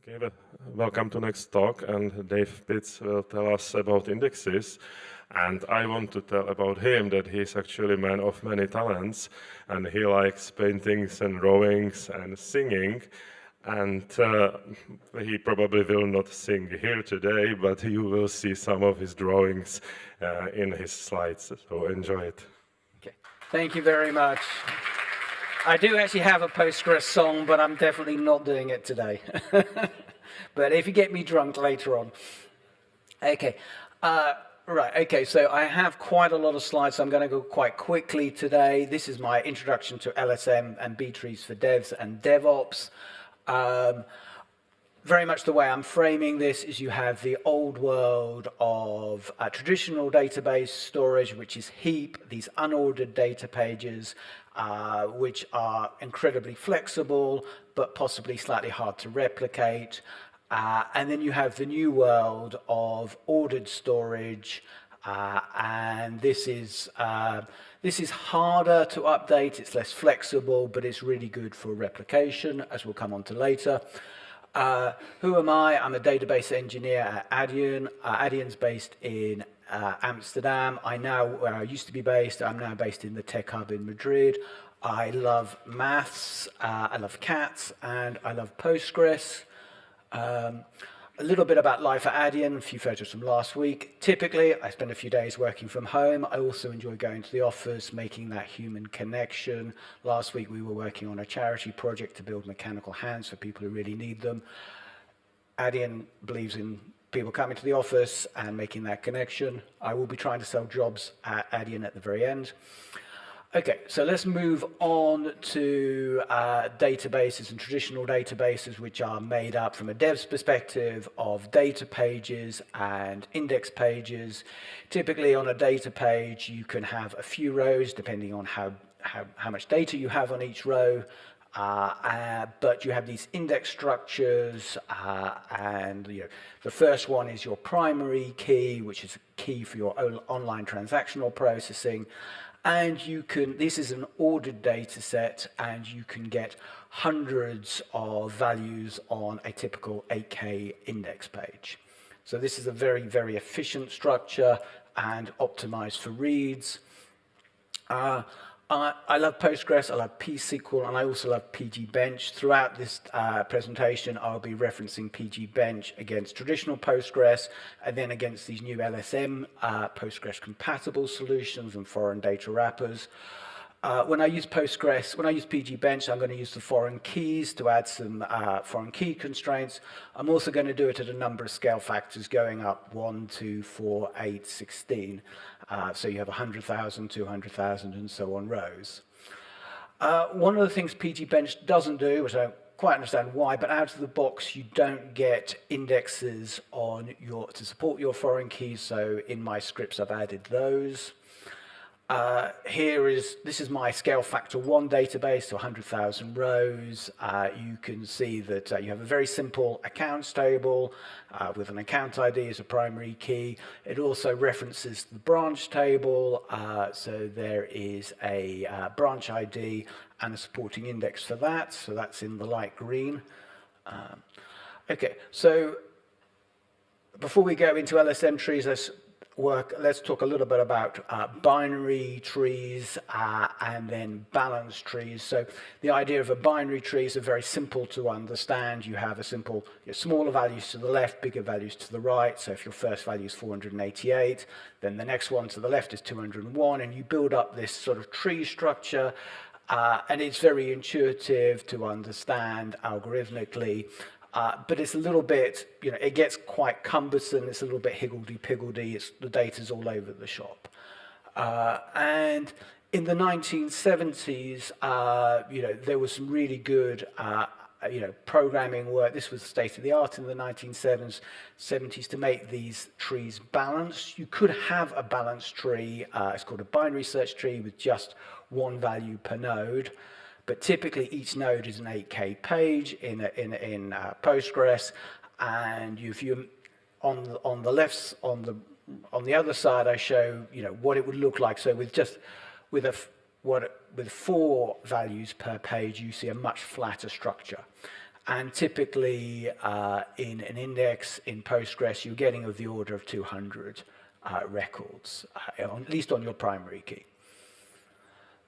Okay, welcome to next talk, and Dave Pitts will tell us about indexes. And I want to tell about him that he's actually a man of many talents, and he likes paintings and drawings and singing. And he probably will not sing here today, but you will see some of his drawings in his slides, so enjoy it. Okay. Thank you very much. I do actually have a Postgres song, but I'm definitely not doing it today. But if you get me drunk later on. Okay. Right, okay, so I have quite a lot of slides, so I'm going to go quite quickly today. This is my introduction to LSM and B-trees for devs and DevOps. Very much the way I'm framing this is you have the old world of traditional database storage, which is heap, these unordered data pages, which are incredibly flexible, but possibly slightly hard to replicate. And then you have the new world of ordered storage, and this is harder to update, it's less flexible, but it's really good for replication, as we'll come on to later. Who am I? I'm a database engineer at Adyen. Adyen's based in Amsterdam. Where I used to be based, I'm now based in the Tech Hub in Madrid. I love maths, I love cats, and I love Postgres. A little bit about life at Adyen, a few photos from last week. Typically, I spend a few days working from home. I also enjoy going to the office, making that human connection. Last week, we were working on a charity project to build mechanical hands for people who really need them. Adyen believes in people coming to the office and making that connection. I will be trying to sell jobs at Adyen at the very end. Okay, so let's move on to databases and traditional databases, which are made up from a dev's perspective of data pages and index pages. Typically on a data page, you can have a few rows depending on how much data you have on each row. But you have these index structures, and the first one is your primary key, which is a key for your own online transactional processing. And this is an ordered data set, and you can get hundreds of values on a typical 8K index page. So this is a very, very efficient structure and optimized for reads. I love Postgres, I love PSQL, and I also love pgbench. Throughout this presentation, I'll be referencing pgbench against traditional Postgres, and then against these new LSM Postgres compatible solutions and foreign data wrappers. When I use pgbench, I'm going to use the foreign keys to add some foreign key constraints. I'm also going to do it at a number of scale factors going up 1, 2, 4, 8, 16. So you have 100,000, 200,000, and so on rows. One of the things pgbench doesn't do, which I don't quite understand why, but out of the box you don't get indexes to support your foreign keys. So in my scripts I've added those. This is my scale factor 1 database, so 100,000 rows. You can see that you have a very simple accounts table with an account ID as a primary key. It also references the branch table, so there is a branch ID and a supporting index for that, so that's in the light green. Okay, so before we go into LSM-trees, let's talk a little bit about binary trees and then balanced trees. So the idea of a binary tree is very simple to understand. You have smaller values to the left, bigger values to the right. So if your first value is 488, then the next one to the left is 201, and you build up this sort of tree structure. And it's very intuitive to understand algorithmically. But it's a little bit, it gets quite cumbersome. It's a little bit higgledy-piggledy. The data's all over the shop. And in the 1970s, there was some really good, programming work. This was the state of the art in the 1970s to make these trees balanced. You could have a balanced tree. It's called a binary search tree with just one value per node. But typically each node is an 8K page in Postgres, and if you on the other side, I show what it would look like. So with 4 values per page, you see a much flatter structure. And typically in an index in Postgres, you're getting of the order of 200 records, at least on your primary key.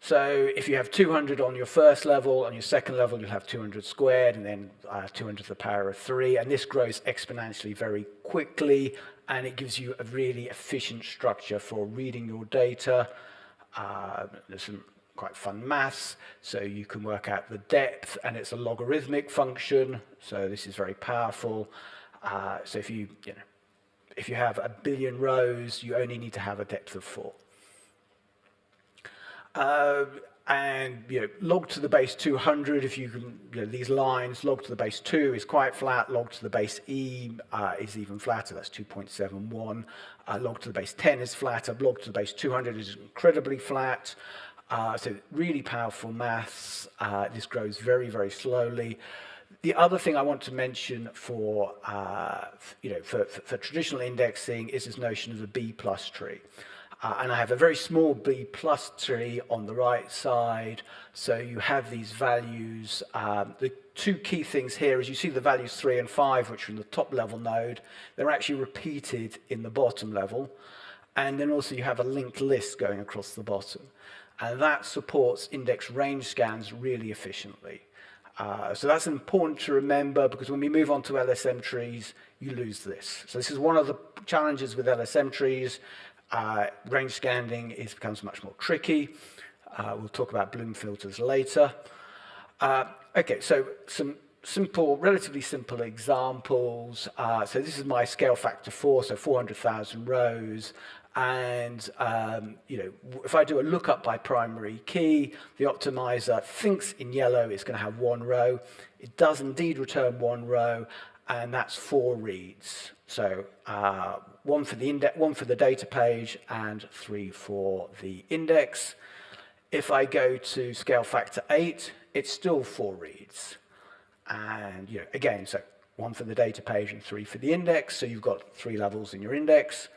So if you have 200 on your first level, on your second level you'll have 200 squared, and then 200 to the power of 3, and this grows exponentially very quickly, and it gives you a really efficient structure for reading your data. There's some quite fun maths, so you can work out the depth, and it's a logarithmic function, so this is very powerful. So if you have 1 billion rows, you only need to have a depth of 4. And log to the base 200, if you can, these lines, log to the base 2 is quite flat, log to the base e is even flatter, that's 2.71. Log to the base 10 is flatter, log to the base 200 is incredibly flat. So really powerful maths. This grows very, very slowly. The other thing I want to mention for traditional indexing is this notion of the B-plus tree. And I have a very small B-plus tree on the right side. So you have these values. The two key things here is you see the values 3 and 5, which are in the top level node. They're actually repeated in the bottom level. And then also you have a linked list going across the bottom. And that supports index range scans really efficiently. So that's important to remember, because when we move on to LSM trees, you lose this. So this is one of the challenges with LSM trees. Range scanning becomes much more tricky. We'll talk about Bloom filters later. Okay, so some relatively simple examples. So this is my scale factor 4, so 400,000 rows. And if I do a lookup by primary key, the optimizer thinks in yellow it's going to have 1 row. It does indeed return 1 row, and that's 4 reads. So 1 for the index, 1 for the data page, and 3 for the index. If I go to scale factor 8, it's still 4 reads. And again, so 1 for the data page and 3 for the index. So you've got 3 levels in your index.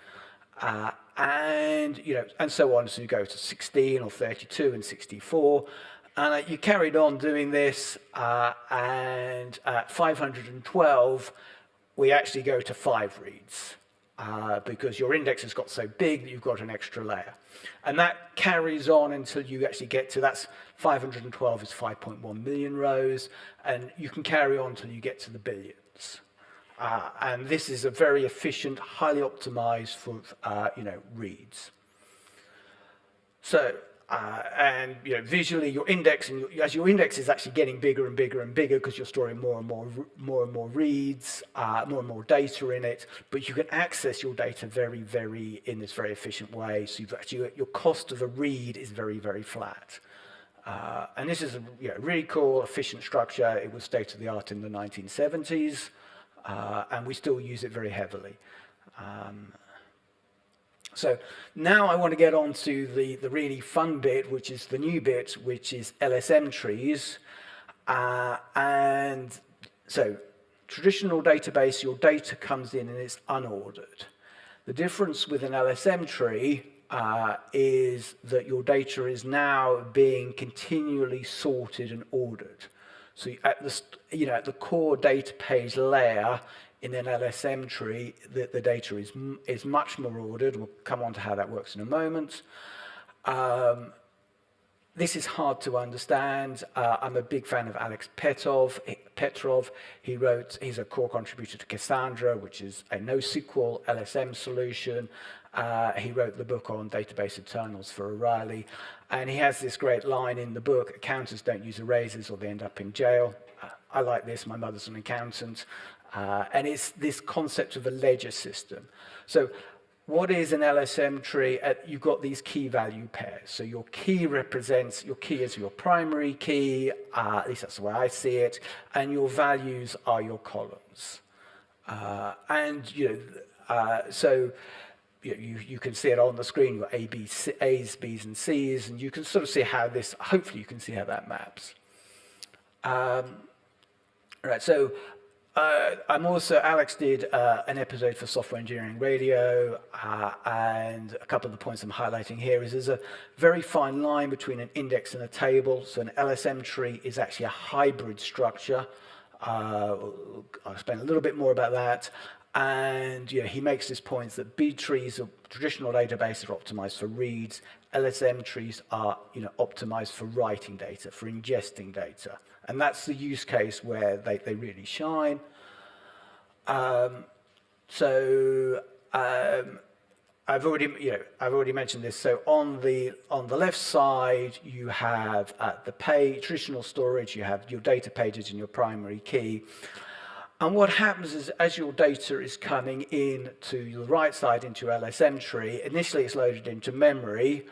And so on. So you go to 16 or 32 and 64. And you carried on doing this, and at 512, we actually go to 5 reads, because your index has got so big that you've got an extra layer. And that carries on until you actually get to, that's 512 is 5.1 million rows, and you can carry on until you get to the billions. And this is a very efficient, highly optimized for reads. So, visually, your index, as your index is actually getting bigger and bigger and bigger, because you're storing more and more reads, more and more data in it, but you can access your data in this very efficient way. So your cost of a read is very, very flat. And this is a really cool, efficient structure. It was state of the art in the 1970s. And we still use it very heavily. So now I want to get on to the really fun bit, which is the new bit, which is LSM trees. And so traditional database, your data comes in and it's unordered. The difference with an LSM tree is that your data is now being continually sorted and ordered. So at the core data page layer in an LSM tree, the data is much more ordered. We'll come on to how that works in a moment. This is hard to understand. I'm a big fan of Alex Petrov. He's a core contributor to Cassandra, which is a NoSQL LSM solution. He wrote the book on database internals for O'Reilly. And he has this great line in the book: accountants don't use erasers or they end up in jail. I like this, my mother's an accountant. And it's this concept of a ledger system. So what is an LSM tree? You've got these key value pairs. So your key is your primary key, at least that's the way I see it, and your values are your columns. So you can see it on the screen. You've got A's, B's, and C's, and you can sort of see how this, hopefully you can see how that maps. Right, so Alex did an episode for Software Engineering Radio, and a couple of the points I'm highlighting here is there's a very fine line between an index and a table. So an LSM tree is actually a hybrid structure. I'll explain a little bit more about that. And he makes this point that B-trees, or traditional databases, are optimized for reads. LSM trees are optimized for writing data, for ingesting data. And that's the use case where they really shine. I've already mentioned this. So on the left side, you have the traditional storage. You have your data pages and your primary key. And what happens is, as your data is coming in to the right side into your LSM tree, initially it's loaded into memory,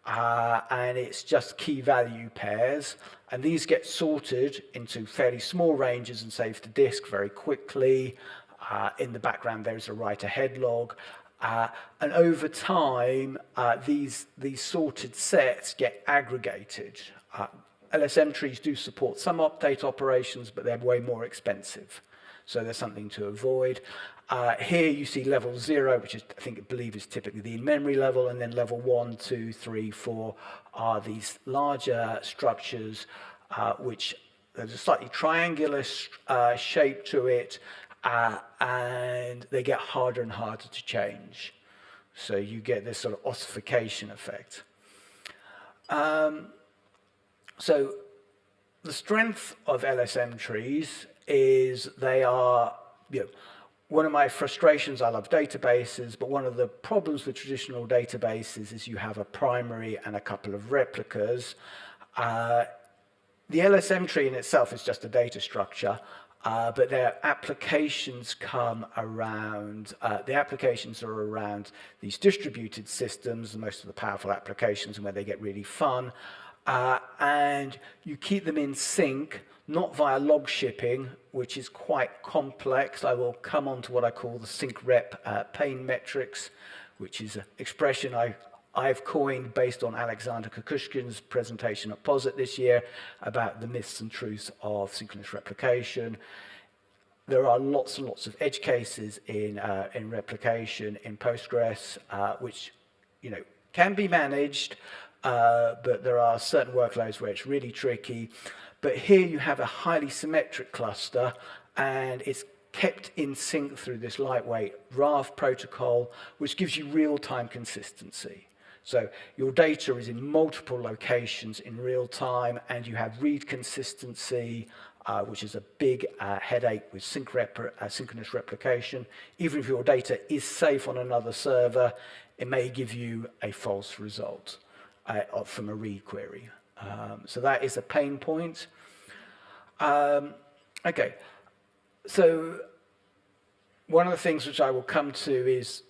and it's just key value pairs. And these get sorted into fairly small ranges and saved to disk very quickly. In the background, there's a write-ahead log. And over time, these sorted sets get aggregated. LSM trees do support some update operations, but they're way more expensive. So there's something to avoid. Here you see level 0, which is, I believe is typically the in-memory level, and then level 1, 2, 3, 4 are these larger structures, which there's a slightly triangular shape to it, and they get harder and harder to change. So you get this sort of ossification effect. So the strength of LSM trees is they are, one of my frustrations, I love databases, but one of the problems with traditional databases is you have a primary and a couple of replicas. The LSM tree in itself is just a data structure, but their applications come around, the applications are around these distributed systems, most of the powerful applications, and where they get really fun. And you keep them in sync, not via log shipping, which is quite complex. I will come on to what I call the sync rep pain metrics, which is an expression I've coined based on Alexander Kukushkin's presentation at POSIT this year about the myths and truths of synchronous replication. There are lots and lots of edge cases in replication in Postgres, which can be managed, but there are certain workloads where it's really tricky. But here you have a highly symmetric cluster, and it's kept in sync through this lightweight RAV protocol, which gives you real-time consistency. So your data is in multiple locations in real time, and you have read consistency, which is a big headache with synchronous replication. Even if your data is safe on another server, it may give you a false result from a read query. So that is a pain point. Okay, so one of the things which I will come to is,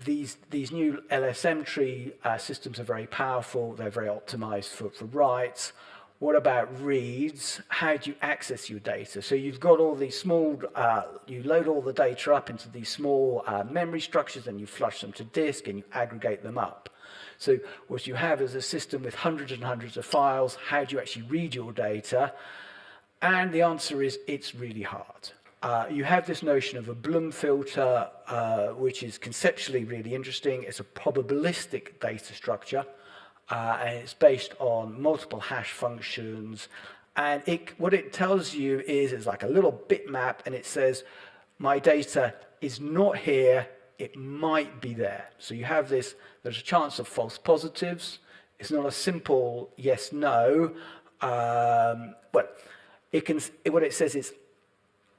these new LSM tree systems are very powerful. They're very optimized for writes. What about reads? How do you access your data? So you've got all these small, you load all the data up into these small memory structures, and you flush them to disk, and you aggregate them up. So what you have is a system with hundreds and hundreds of files. How do you actually read your data? And the answer is, it's really hard. You have this notion of a Bloom filter, which is conceptually really interesting. It's a probabilistic data structure, and it's based on multiple hash functions. And what it tells you is, it's like a little bitmap, and it says, my data is not here, it might be there. So you have this, there's a chance of false positives. It's not a simple yes, no. What it says is,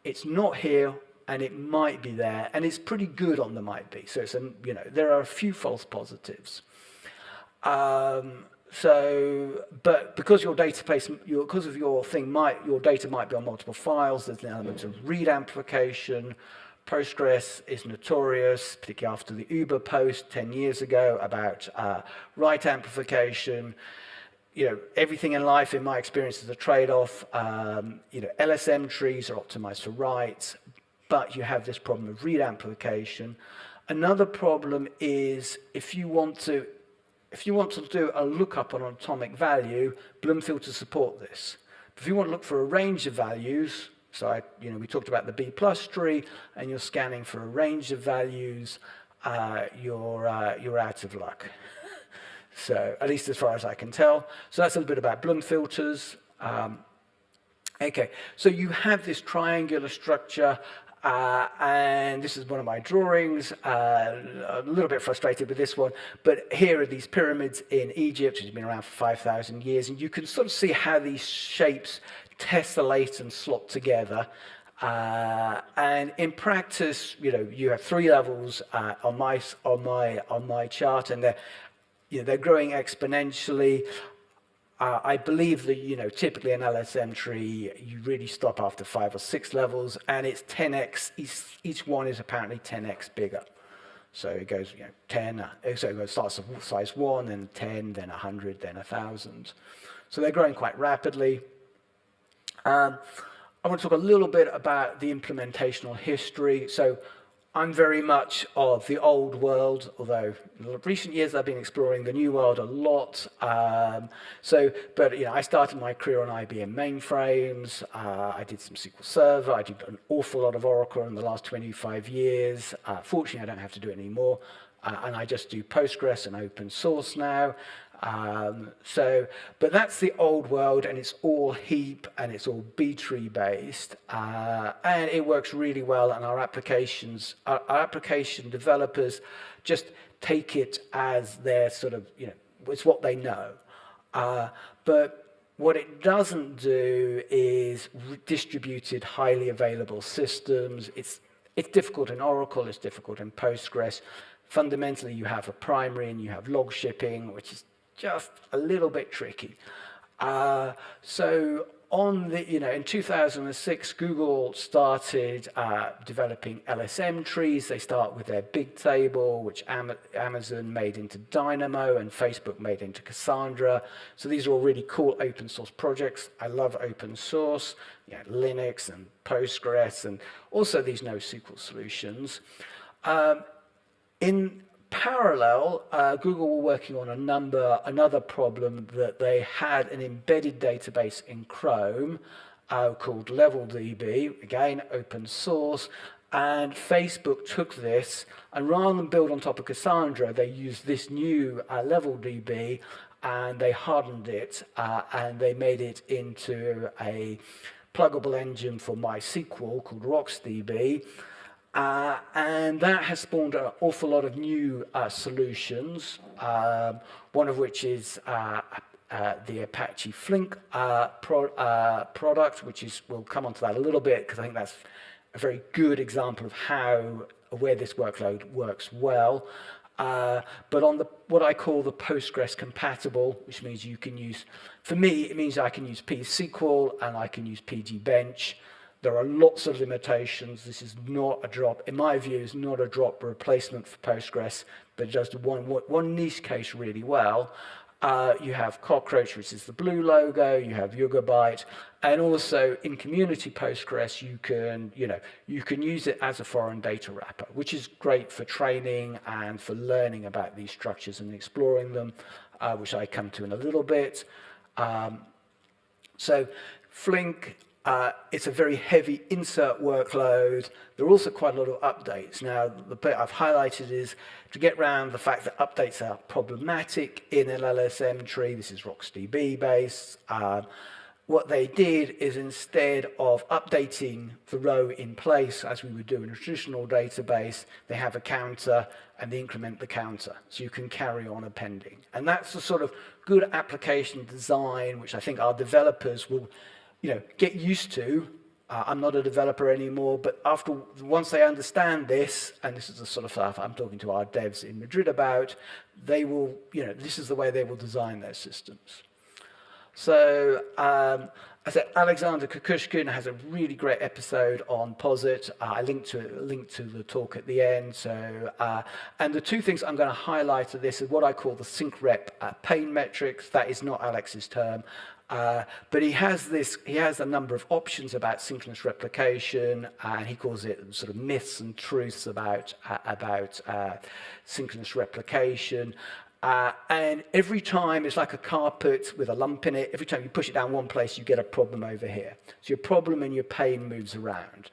it's not here, and it might be there, and it's pretty good on the might be. So it's there are a few false positives. But because your database, because of your thing, your data might be on multiple files. There's an element of read amplification. Postgres is notorious, particularly after the Uber post 10 years ago about write amplification. Everything in life, in my experience, is a trade-off. LSM trees are optimized for writes, but you have this problem of read amplification. Another problem is if you want to do a lookup on an atomic value, Bloom filters support this. If you want to look for a range of values, so we talked about the B+ tree, and you're scanning for a range of values, you're out of luck. So at least as far as I can tell. So that's a little bit about Bloom filters. Okay, so you have this triangular structure, and this is one of my drawings. A little bit frustrated with this one, but here are these pyramids in Egypt, which have been around for 5,000 years, and you can sort of see how these shapes tessellate and slot together. And in practice, you have 3 levels on my chart, and they're growing exponentially. I believe that, typically an LSM tree, you really stop after 5 or 6 levels, and it's 10x, each one is apparently 10x bigger. So it goes, 10, so it starts at size 1, then 10, then 100, then 1,000. So they're growing quite rapidly. I want to talk a little bit about the implementational history. So I'm very much of the old world, although in recent years I've been exploring the new world a lot. But I started my career on IBM mainframes. I did some SQL Server. I did an awful lot of Oracle in the last 25 years. Fortunately, I don't have to do it anymore. And I just do Postgres and open source now. But that's the old world, and it's all heap and it's all B-tree based, and it works really well. And our application developers just take it as their sort of, it's what they know. But what it doesn't do is distributed, highly available systems. It's difficult in Oracle. It's difficult in Postgres. Fundamentally, you have a primary and you have log shipping, which is just a little bit tricky. So in 2006, Google started developing LSM-trees. They start with their big table, which Amazon made into Dynamo and Facebook made into Cassandra. So these are all really cool open source projects. I love open source, Linux and Postgres, and also these NoSQL solutions. In parallel, Google were working on another problem that they had an embedded database in Chrome called LevelDB, again, open source, and Facebook took this, and rather than build on top of Cassandra, they used this new LevelDB, and they hardened it, and they made it into a pluggable engine for MySQL called RocksDB. And that has spawned an awful lot of new solutions, one of which is the Apache Flink product, we'll come on to that a little bit, because I think that's a very good example of where this workload works well. But on what I call the Postgres compatible, which means you can use, for me, it means I can use PSQL and I can use PGBench. There are lots of limitations. This is not a drop, in my view, is not a drop replacement for Postgres, but it does one niche case really well. You have Cockroach, which is the blue logo. You have Yugabyte, and also in community Postgres, you can use it as a foreign data wrapper, which is great for training and for learning about these structures and exploring them, which I come to in a little bit. So Flink. It's a very heavy insert workload. There are also quite a lot of updates. Now, the bit I've highlighted is to get around the fact that updates are problematic in an LSM tree. This is RocksDB based. What they did is, instead of updating the row in place, as we would do in a traditional database, they have a counter and they increment the counter. So you can carry on appending. And that's the sort of good application design, which I think our developers will get used to. I'm not a developer anymore, but once they understand this, and this is the sort of stuff I'm talking to our devs in Madrid about, they will, this is the way they will design their systems. So, I said Alexander Kukushkin has a really great episode on POSIT. I linked to the talk at the end. So, and the two things I'm going to highlight of this is what I call the sync rep pain metrics. That is not Alex's term. But he has a number of options about synchronous replication, and he calls it sort of myths and truths about synchronous replication. And every time, it's like a carpet with a lump in it. Every time you push it down one place, you get a problem over here. So your problem and your pain moves around.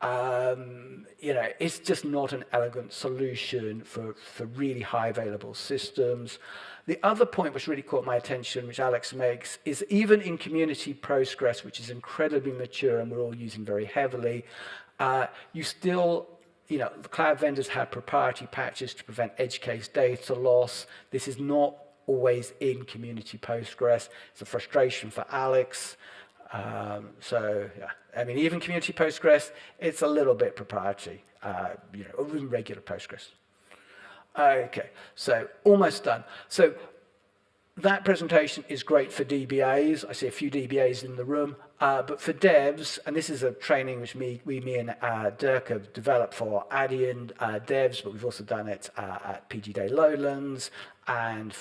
It's just not an elegant solution for really high available systems. The other point which really caught my attention, which Alex makes, is even in community Postgres, which is incredibly mature and we're all using very heavily, you still, the cloud vendors have proprietary patches to prevent edge case data loss. This is not always in community Postgres. It's a frustration for Alex. Even community Postgres, it's a little bit proprietary, even regular Postgres. Okay, so almost done. So that presentation is great for DBAs. I see a few DBAs in the room, but for devs, and this is a training which me and Dirk have developed for Adyen devs, but we've also done it at PG Day Lowlands, and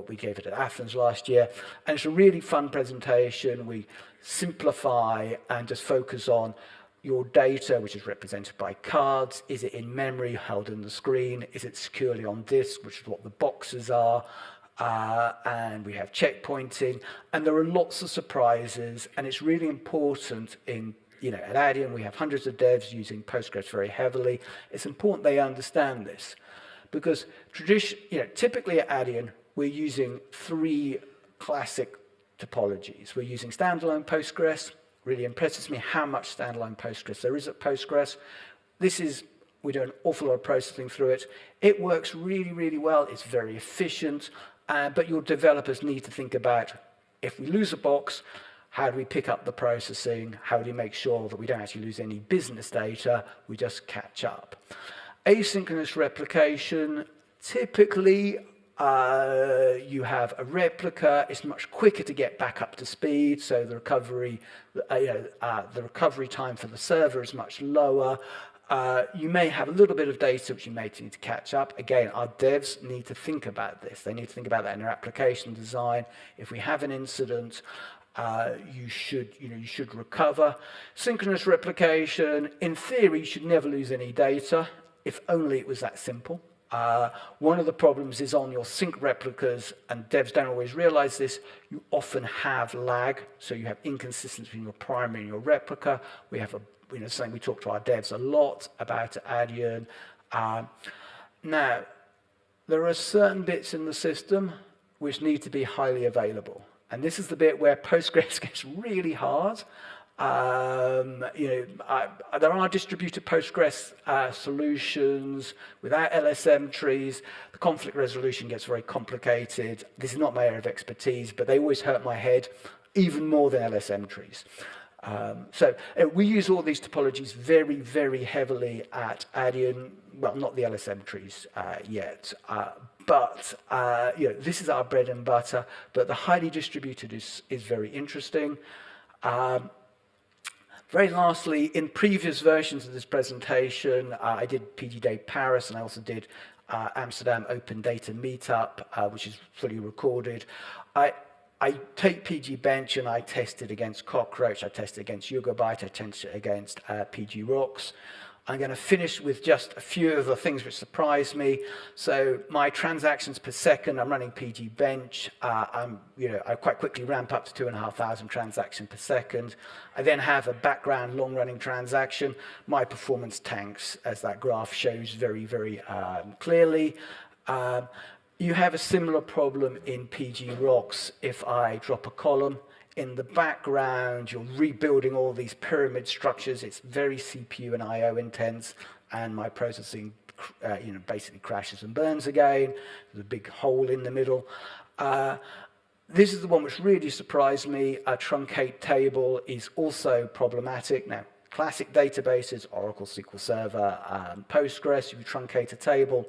we gave it at Athens last year. And it's a really fun presentation. We simplify and just focus on your data, which is represented by cards. Is it in memory, held in the screen? Is it securely on disk, which is what the boxes are? And we have checkpointing, and there are lots of surprises, and it's really important at Adyen, we have hundreds of devs using Postgres very heavily. It's important they understand this, because typically at Adyen, we're using three classic topologies. We're using standalone Postgres. Really impresses me how much standalone Postgres there is at Postgres. We do an awful lot of processing through it. It works really, really well. It's very efficient, but your developers need to think about, if we lose a box, how do we pick up the processing? How do we make sure that we don't actually lose any business data? We just catch up. Asynchronous replication, typically, you have a replica. It's much quicker to get back up to speed, so the recovery time for the server is much lower. You may have a little bit of data which you may need to catch up. Again, our devs need to think about this. They need to think about that in their application design. If we have an incident, you should recover. Synchronous replication, in theory, you should never lose any data, if only it was that simple. One of the problems is on your sync replicas, and devs don't always realize this, you often have lag, so you have inconsistency between your primary and your replica. We have something we talk to our devs a lot about at Adyen. Now, there are certain bits in the system which need to be highly available, and this is the bit where Postgres gets really hard. There are distributed Postgres solutions without LSM-trees. The conflict resolution gets very complicated. This is not my area of expertise, but they always hurt my head, even more than LSM-trees. We use all these topologies very, very heavily at Adyen. Well, not the LSM-trees yet, but this is our bread and butter. But the highly distributed is very interesting. Very lastly, in previous versions of this presentation, I did PG Day Paris, and I also did Amsterdam Open Data Meetup, which is fully recorded. I take PG Bench and I test it against Cockroach, I test it against Yugabyte, I test it against PG Rocks. I'm going to finish with just a few of the things which surprised me. So my transactions per second, I'm running PG Bench. I quite quickly ramp up to 2,500 transactions per second. I then have a background long-running transaction. My performance tanks, as that graph shows very, very clearly. You have a similar problem in PG Rocks. If I drop a column, in the background, you're rebuilding all these pyramid structures. It's very CPU and I/O intense, and my processing, basically crashes and burns again. There's a big hole in the middle. This is the one which really surprised me. A truncate table is also problematic. Now, classic databases, Oracle, SQL Server, Postgres, you truncate a table,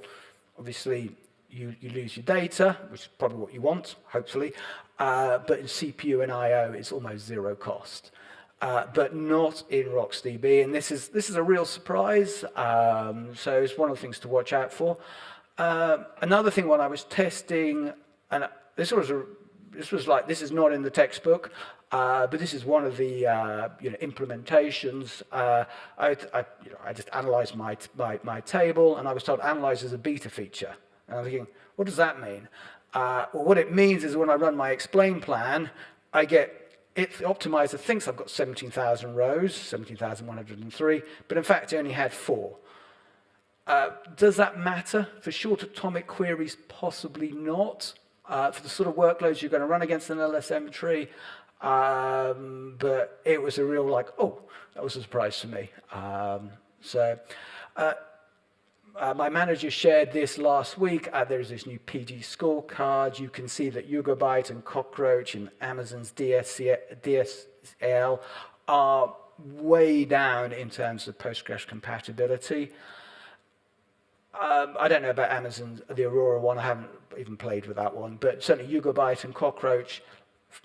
obviously you lose your data, which is probably what you want, hopefully. But in CPU and I/O, it's almost zero cost. But not in RocksDB, and this is a real surprise. So it's one of the things to watch out for. Another thing when I was testing, and this is not in the textbook, but this is one of the implementations. I just analyzed my table, and I was told analyze as a beta feature. And I'm thinking, what does that mean? Well, what it means is when I run my explain plan, I get the optimizer thinks I've got 17,000 rows, 17,103, but in fact it only had 4. Does that matter? For short atomic queries, possibly not. For the sort of workloads you're going to run against an LSM tree, but it was a real like, oh, that was a surprise to me. My manager shared this last week. There's this new PG scorecard. You can see that Yugabyte and Cockroach and Amazon's DSL are way down in terms of Postgres compatibility. I don't know about Amazon, the Aurora one. I haven't even played with that one. But certainly Yugabyte and Cockroach,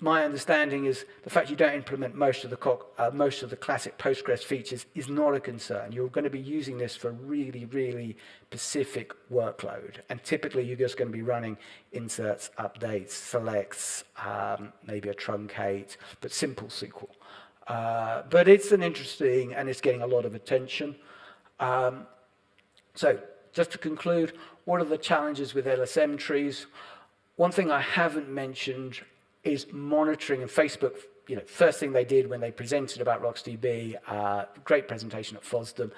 my understanding is the fact you don't implement most of the classic Postgres features is not a concern. You're going to be using this for really, really specific workload. And typically you're just going to be running inserts, updates, selects, maybe a truncate, but simple SQL. But it's an interesting, and it's getting a lot of attention. So just to conclude, what are the challenges with LSM trees? One thing I haven't mentioned is monitoring, and Facebook, first thing they did when they presented about RocksDB, great presentation at FOSDEM,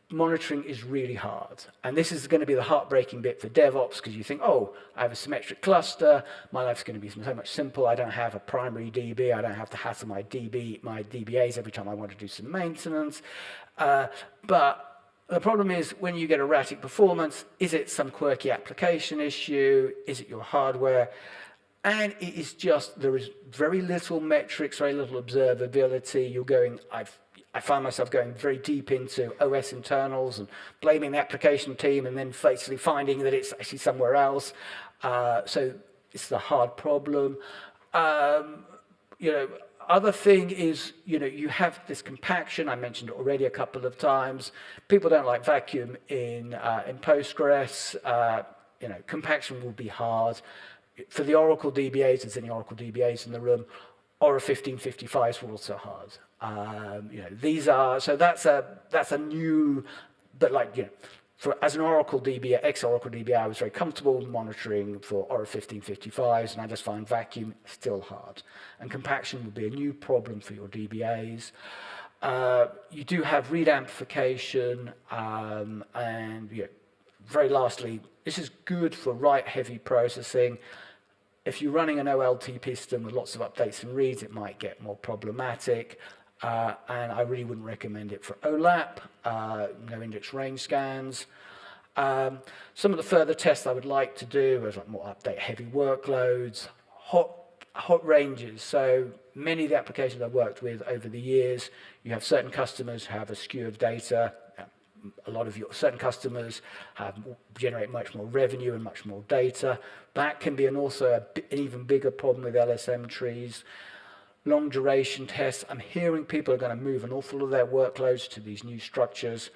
monitoring is really hard. And this is going to be the heartbreaking bit for DevOps, because you think, oh, I have a symmetric cluster, my life's going to be so much simpler, I don't have a primary DB, I don't have to hassle my DBAs every time I want to do some maintenance. But the problem is when you get erratic performance, is it some quirky application issue? Is it your hardware? And it is just, there is very little metrics, very little observability. I find myself going very deep into OS internals and blaming the application team and then basically finding that it's actually somewhere else. So it's a hard problem. Other thing is, you have this compaction. I mentioned it already a couple of times. People don't like vacuum in Postgres. Compaction will be hard. For the Oracle DBAs, there's any Oracle DBAs in the room, Aura 1555s were also hard. These are, so that's a new, but as an Oracle DBA, ex-Oracle DBA, I was very comfortable monitoring for Aura 1555s, and I just find vacuum still hard. And compaction will be a new problem for your DBAs. You do have read amplification, and very lastly, this is good for write-heavy processing. If you're running an OLTP system with lots of updates and reads, it might get more problematic. And I really wouldn't recommend it for OLAP, no index range scans. Some of the further tests I would like to do is more update-heavy workloads, hot ranges. So many of the applications I've worked with over the years, you have certain customers who have a skew of data. A lot of your certain customers generate much more revenue and much more data. That can be an even bigger problem with LSM trees. Long duration tests. I'm hearing people are going to move an awful lot of their workloads to these new structures.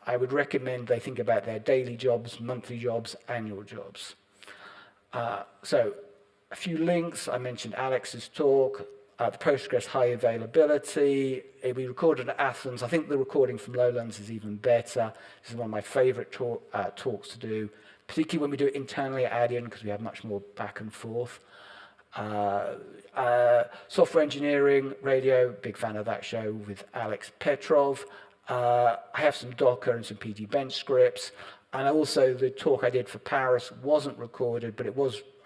I would recommend they think about their daily jobs, monthly jobs, annual jobs. So a few links. I mentioned Alex's talk. The Postgres high availability. We recorded at Athens. I think the recording from Lowlands is even better. This is one of my favorite talks to do, particularly when we do it internally at Adyen, because we have much more back and forth. Software engineering radio, big fan of that show with Alex Petrov. I have some Docker and some PD bench scripts. And also the talk I did for Paris wasn't recorded, but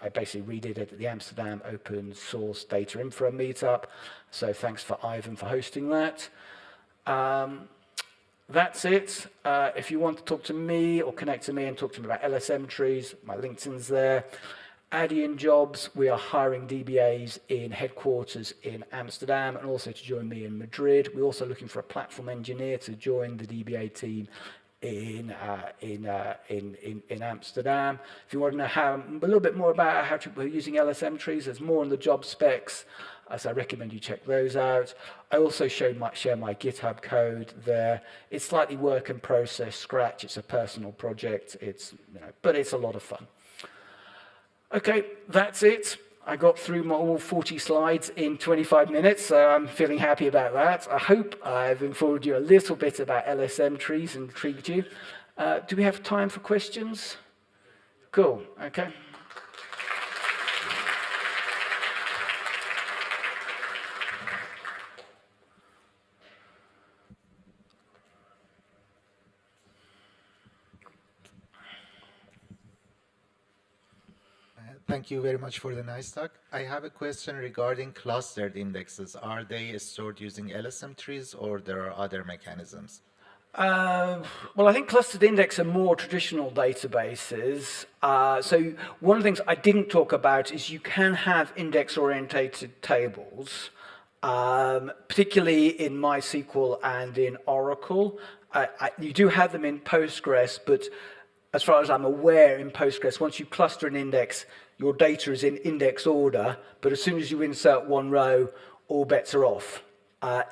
I basically redid it at the Amsterdam Open Source Data Infra meetup. So thanks for Ivan for hosting that. That's it. If you want to talk to me or connect to me and talk to me about LSM trees, my LinkedIn's there. Adyen jobs, we are hiring DBAs in headquarters in Amsterdam and also to join me in Madrid. We're also looking for a platform engineer to join the DBA team in Amsterdam. If you want to know a little bit more about how we're using LSM trees, there's more in the job specs, so I recommend you check those out. I also share my GitHub code there. It's slightly work in process, Scratch. It's a personal project. But it's a lot of fun. Okay, that's it. I got through all 40 slides in 25 minutes, so I'm feeling happy about that. I hope I've informed you a little bit about LSM trees and intrigued you. Do we have time for questions? Cool, okay. Thank you very much for the nice talk. I have a question regarding clustered indexes. Are they stored using LSM trees or there are other mechanisms? Well, I think clustered index are more traditional databases. So one of the things I didn't talk about is you can have index-orientated tables, particularly in MySQL and in Oracle. You do have them in Postgres, but as far as I'm aware, in Postgres, once you cluster an index, your data is in index order, but as soon as you insert one row, all bets are off.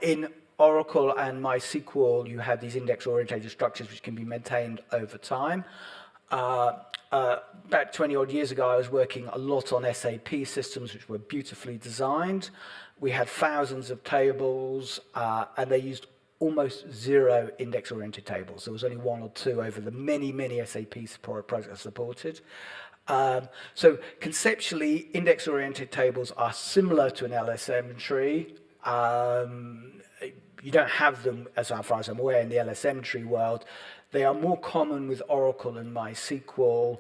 In Oracle and MySQL, you have these index-oriented structures which can be maintained over time. Back 20 odd years ago, I was working a lot on SAP systems which were beautifully designed. We had thousands of tables, and they used almost zero index-oriented tables. There was only one or two over the many, many SAP projects supported. So conceptually, index-oriented tables are similar to an LSM tree. You don't have them, as far as I'm aware, in the LSM tree world. They are more common with Oracle and MySQL.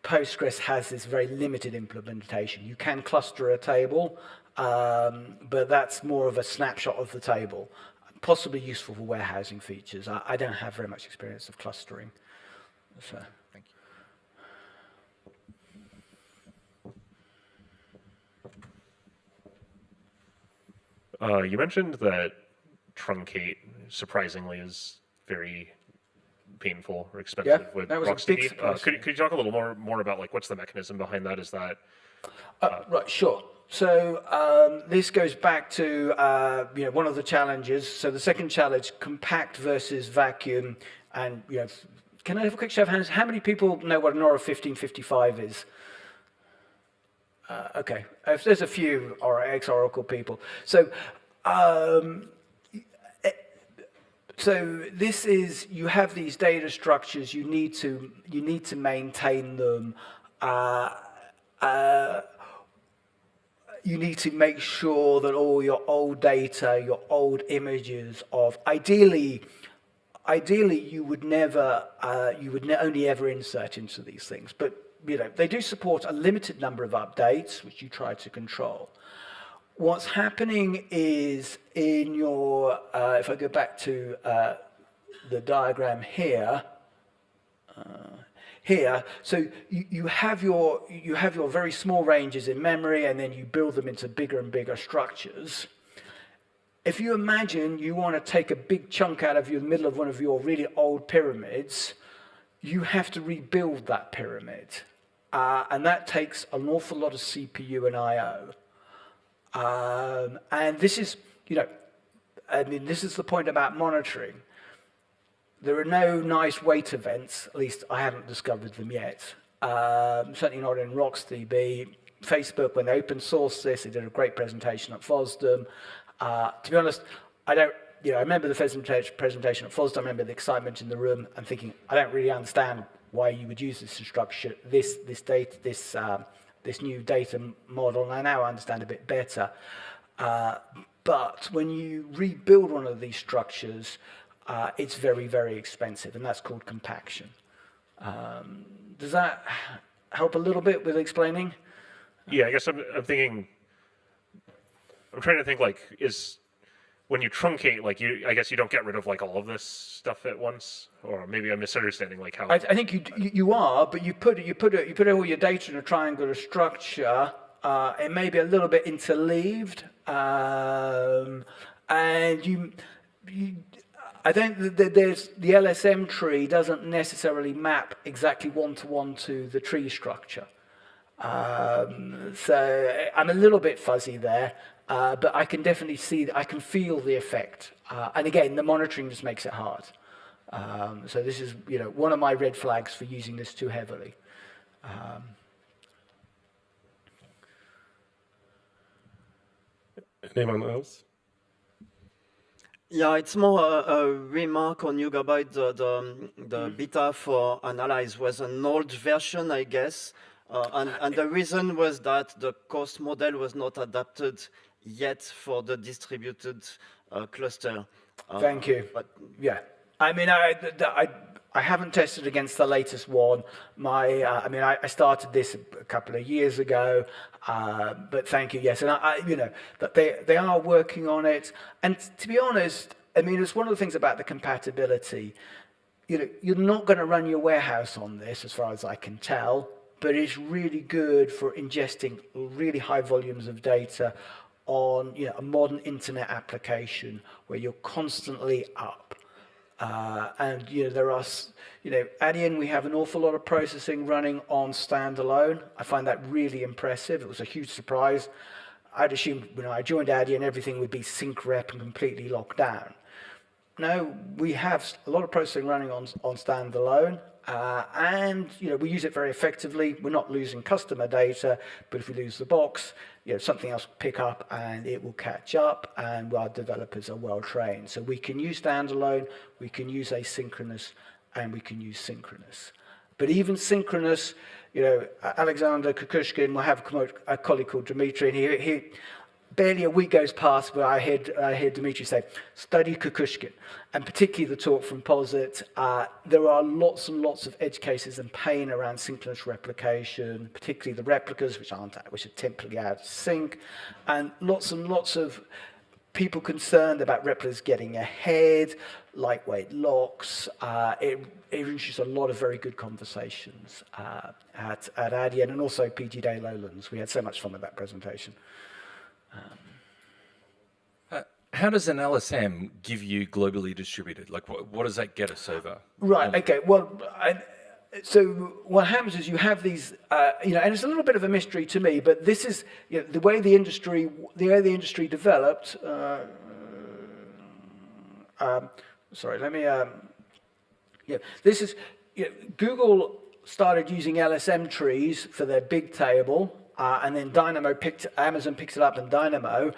Postgres has this very limited implementation. You can cluster a table, but that's more of a snapshot of the table, possibly useful for warehousing features. I don't have very much experience of clustering. So. Thank you. You mentioned that truncate, surprisingly, is very painful or expensive with that was a big Rocksteady. surprise to me. Could you talk a little more about like what's the mechanism behind that? Is that Right, sure. So this goes back to one of the challenges. So the second challenge, compact versus vacuum. And can I have a quick show of hands? How many people know what an Aura 1555 is? Okay, if there's a few ex-Oracle people. So this is, you have these data structures. You need to maintain them. You need to make sure that all your old data, your old images of, ideally you would never, only ever insert into these things. But they do support a limited number of updates, which you try to control. What's happening is in your, if I go back to the diagram here, so you have your very small ranges in memory, and then you build them into bigger and bigger structures. If you imagine you want to take a big chunk out of the middle of one of your really old pyramids, you have to rebuild that pyramid, and that takes an awful lot of CPU and I/O. And this is, this is the point about monitoring. There are no nice wait events, at least I haven't discovered them yet. Certainly not in RocksDB. Facebook, when they open sourced this, they did a great presentation at FOSDEM. To be honest, I remember the presentation at FOSDEM, I remember the excitement in the room, and thinking, I don't really understand why you would use this structure, this new data model, and I now understand a bit better. But when you rebuild one of these structures, it's very, very expensive, and that's called compaction. Does that help a little bit with explaining? Yeah, I guess I'm thinking. I'm trying to think is when you truncate, I guess you don't get rid of all of this stuff at once, or maybe I'm misunderstanding how. I think you are, but you put all your data in a triangular structure. It may be a little bit interleaved, and I think that the LSM tree doesn't necessarily map exactly one-to-one to the tree structure. So I'm a little bit fuzzy there, but I can definitely I can feel the effect. And again, the monitoring just makes it hard. So this is, one of my red flags for using this too heavily. Anyone else? Yeah, it's more a remark on Yugabyte. The beta for Analyze was an old version, I guess. And the reason was that the cost model was not adapted yet for the distributed cluster. Thank you. But yeah, I mean, I haven't tested against the latest one. I mean, I started this a couple of years ago, but thank you, yes. And you know, that they are working on it. And to be honest, I mean, it's one of the things about the compatibility. You know, you're not going to run your warehouse on this, as far as I can tell, but it's really good for ingesting really high volumes of data on, you know, a modern internet application where you're constantly up. And, you know, there are, you know, Adyen, we have an awful lot of processing running on standalone. I find that really impressive. It was a huge surprise. I'd assumed when I joined Adyen, everything would be sync rep and completely locked down. No, we have a lot of processing running on standalone, and you know, we use it very effectively. We're not losing customer data, but if we lose the box, you know, something else will pick up and it will catch up, and our developers are well trained. So we can use standalone, we can use asynchronous, and we can use synchronous. But even synchronous, you know, Alexander Kukushkin will have a colleague called Dmitry, and he barely a week goes past where I hear Dmitry say, study Kukushkin, and particularly the talk from Posit. There are lots and lots of edge cases and pain around synchronous replication, particularly the replicas, which are typically out of sync, and lots of people concerned about replicas getting ahead, lightweight locks. It introduced a lot of very good conversations at Adyen, and also PG Day Lowlands. We had so much fun with that presentation. How does an LSM give you globally distributed? Like, what does that get us over? Right. Okay. Well, so what happens is you have these, you know, and it's a little bit of a mystery to me, but this is, you know, the way the industry developed. Sorry. Let me. Yeah. This is, you know, Google started using LSM-trees for their big table. And then Amazon picks it up in Dynamo,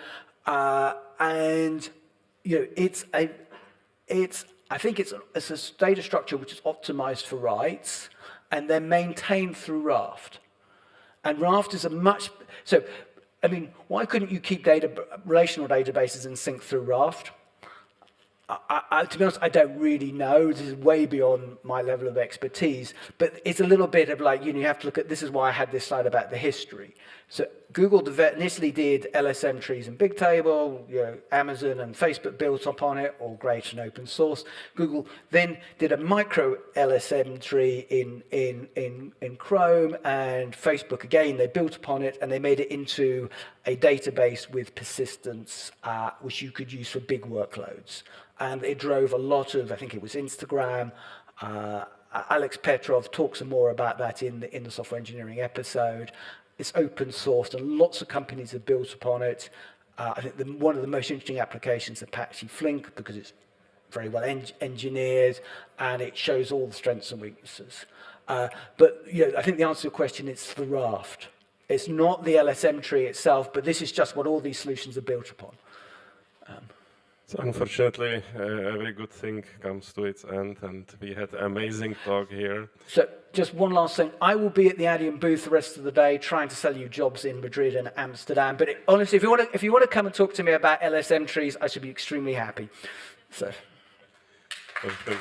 and you know, I think it's a data structure which is optimized for writes, and then maintained through Raft. And Raft is so. I mean, why couldn't you keep relational databases in sync through Raft? To be honest, I don't really know. This is way beyond my level of expertise, but it's a little bit of like, you know, you have to look at, this is why I had this slide about the history. So Google initially did LSM-trees and Bigtable, you know, Amazon and Facebook built upon it, all great and open source. Google then did a micro LSM-tree in Chrome, and Facebook again, they built upon it and they made it into a database with persistence, which you could use for big workloads. And it drove a lot of, I think it was Instagram. Alex Petrov talks some more about that in the software engineering episode. It's open sourced and lots of companies have built upon it. I think one of the most interesting applications is Apache Flink, because it's very well engineered and it shows all the strengths and weaknesses. But you know, I think the answer to your question is the Raft. It's not the LSM tree itself, but this is just what all these solutions are built upon. So unfortunately, every good thing comes to its end, and we had an amazing talk here. So just one last thing. I will be at the Adyen booth the rest of the day trying to sell you jobs in Madrid and Amsterdam. But honestly, if you want to come and talk to me about LSM trees, I should be extremely happy. So. Thank you.